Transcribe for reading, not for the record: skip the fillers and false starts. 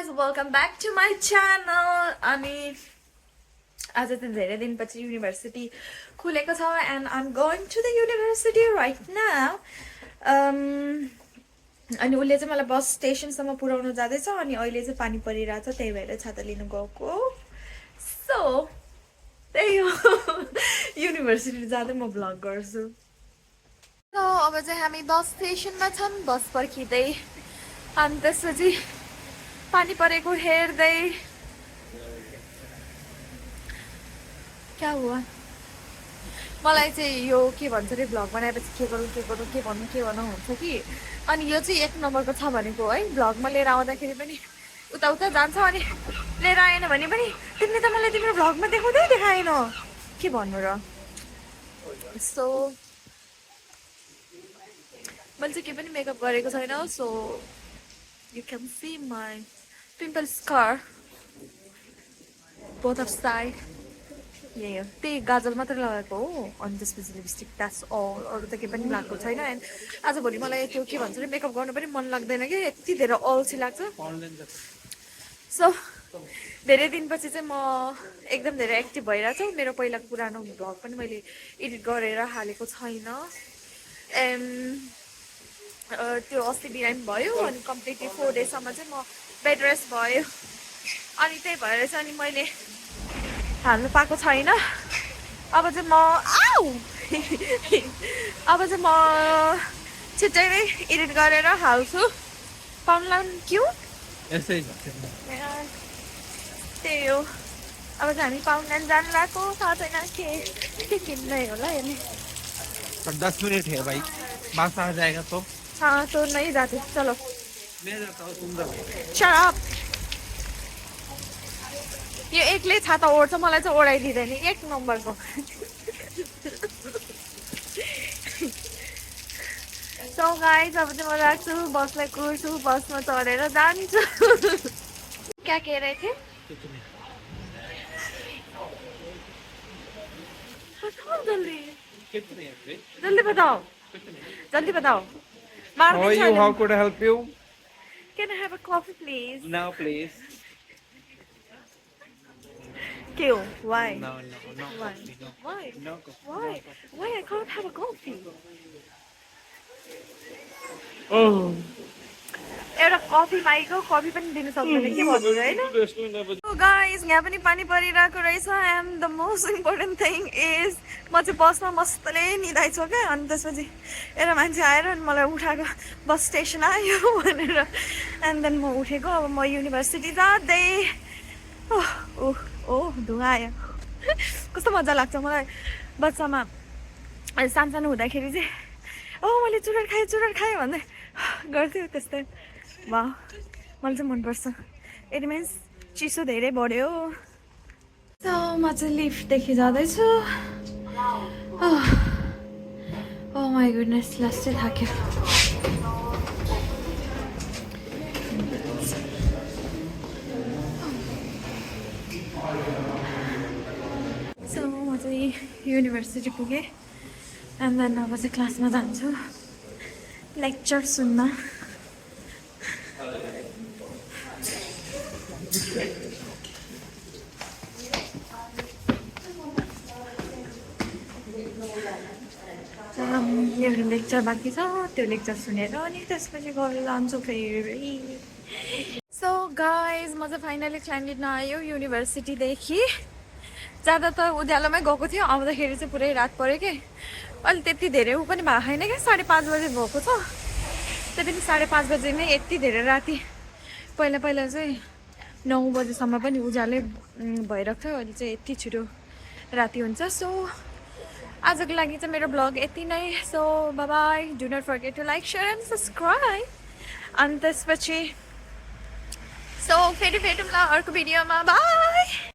guys, welcome back to my channel. अनि आज चाहिँ धेरै दिनपछि युनिभर्सिटी खुलेको छ and I'm going to the university right now. अनि उसले चाहिँ मलाई बस स्टेसनसम्म पुर्याउन जाँदैछ अनि अहिले चाहिँ पानी परिरहेछ त्यही भएर छाता लिनु गएको. So त्यही हो युनिभर्सिटी जाँदै म भ्लग गर्छु. So अब चाहिँ हामी बस स्टेसनमा छौँ बस पर्खिँदै अनि त्यसपछि पानी परेको हेर्दै क्या हुआ मलाई चाहिँ यो के भन्छ रे भ्लग बनाएपछि के गर्नु हुन्छ कि अनि यो चाहिँ एक नम्बरको छ भनेको है भ्लगमा लिएर आउँदाखेरि पनि उता उता जान्छ अनि लिएर आएन भने पनि तिमीले त मलाई तिम्रो भ्लगमा देखाउँदै देखाएन के भन्नु र. सो मैले चाहिँ के पनि मेकअप गरेको छैन. So you can see my pimple scar both of side. Yeah, त्यही गाजल मात्रै लगाएको हो अनि त्यसपछि लिपस्टिक द्याट्स अल अरू त केही पनि लगाएको छैन. एन्ड आजभोलि मलाई त्यो के भन्छ मेकअप गर्नु पनि मन लाग्दैन कि यति धेरै अल्छी लाग्छ. सो धेरै दिनपछि चाहिँ म एकदम धेरै एक्टिभ भइरहेको छु. मेरो पहिलाको पुरानो भ्लग पनि मैले एडिट गरेर हालेको छैन. त्यो अस्ति बिरामी भयो अनि कम्प्लिटली 4 डेजसम्म चाहिँ म बेड रेस्ट भयो अनि त्यही भएर चाहिँ अनि मैले हाल्नु पाएको छैन. अब चाहिँ म छिट्टै नै एडिट गरेर हाल्छु. पाउनलाई क्यों त्यही हो. अब चाहिँ हामी पाउनलाई जानु लाग्यो. थाहा छैन के किन्दै होला हेर्ने. 10 मिनट है भाई बस आ जाएगा तो. हाँ तो नहीं जाते चलो. मैं जाता हूँ तुम जाओ. Shut up. यो एकले छाता ओढ्छ मलाई चाहिँ ओढाइदिँदैन एक नम्बरको. सो गाइस अब चाहिँ म राख्छु बसलाई कुर्छु बसमा चढेर जान्छु. क्या कह रहे थे बताओ जल्दी जल्दी बताओ जल्दी बताओ. How are you? How could I help you? Can I have a coffee please? Now please. Kyun? Why? No. Why? Coffee, no. Why? No coffee. Why? Why I can't have a coffee? Oh. एउटा coffee मागेको coffee पनि दिन सक्दैन के भन्नु हैन. So guys यहाँ पनि पानी परिरहेको रहेछ. And the most important thing is म चाहिँ बसमा मस्तले निदाइछु क्या. अनि त्यसपछि एउटा मान्छे आएर अनि मलाई उठाएको बस स्टेसन आयो भनेर एन्ड देन म उठेको. अब म युनिभर्सिटी जाँदै ओह धुवा आयो. कस्तो मजा लाग्छ मलाई बच्चामा सानो हुँदाखेरि चाहिँ मैले चुरट खाएँ भन्दै गर्थ्यो त्यस्तै. वाह मलाई चाहिँ मनपर्छ. इट मिन्स चिसो धेरै बढ्यो. सो म चाहिँ लिफ्टदेखि जाँदैछु. ओ माई गुडनेस लास्टै थाक्यो. सो म चाहिँ युनिभर्सिटी पुगेँ एन्ड देन अब चाहिँ क्लासमा जान्छु लेक्चर सुन्न. एउटा लेक्चर बाँकी छ त्यो लेक्चर सुनेर अनि त्यसपछि घर जान्छु फेरि. सो गाइज म चाहिँ फाइनली क्लाइन्ट आयो युनिभर्सिटीदेखि. जाँदा त उज्यालोमै गएको थियो आउँदाखेरि चाहिँ पुरै रात पऱ्यो कि अहिले त्यति धेरै ऊ पनि भएको छैन क्या. 5:30 बजे भएको छ. त्यही पनि 5:30 बजे नै यति धेरै राति. पहिला चाहिँ 9 बजेसम्म पनि उज्यालै भइरहेको थियो. अहिले चाहिँ यति छिटो राति हुन्छ. सो आजको लागि चाहिँ मेरो ब्लग यति नै. So bye bye. Do not forget to like share and subscribe. अनि त्यसपछि सो फेरि भेटौँला अर्को भिडियोमा. बाई.